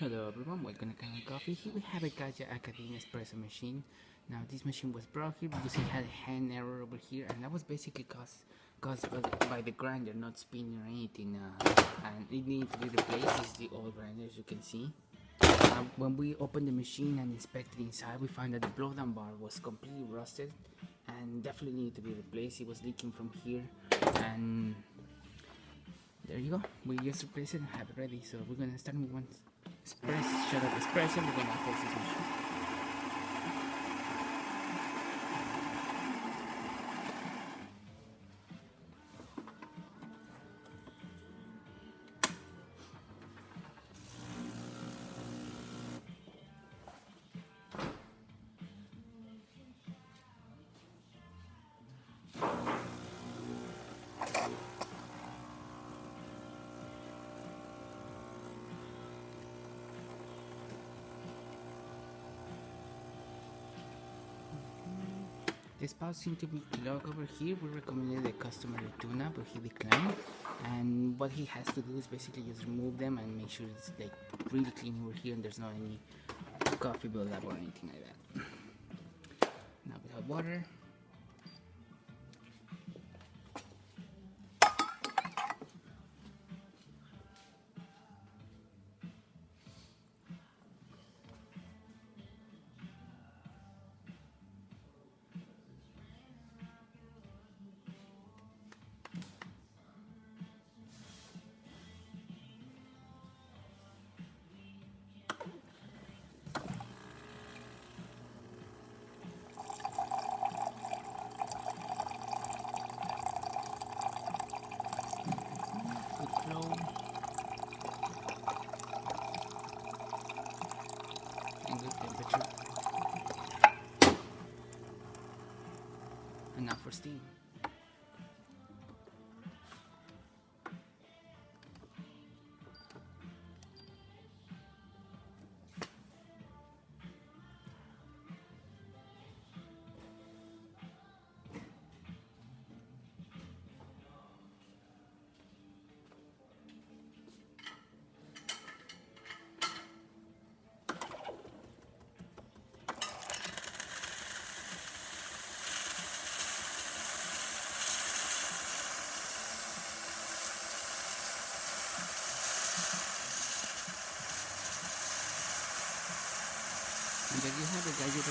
Hello everyone, welcome to Kanen Coffee. Here we have a gaggai Academia Espresso machine. Now this machine was brought here because it had a hand error over here, and that was basically caused by the grinder not spinning or anything, and it needed to be replaced. This is the old grinder, as you can see. When we opened the machine and inspected inside, we found that the blowdown bar was completely rusted and definitely needed to be replaced. It was leaking from here, and there you go. We just replaced it and have it ready. So we're gonna start with one espresso. We're gonna test this machine. The spout seemed to be clogged over here. We recommended the customer a tuna, but he declined. And what he has to do is basically just remove them and make sure it's like really clean over here and there's not any coffee buildup or anything like that. Now we have water. Flow and good temperature, and now for steam. And there you have it, guys. You're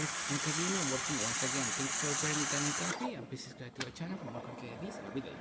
working once again. Thanks for joining Kanen Coffee, and please subscribe to our channel for more coffee ideas every day.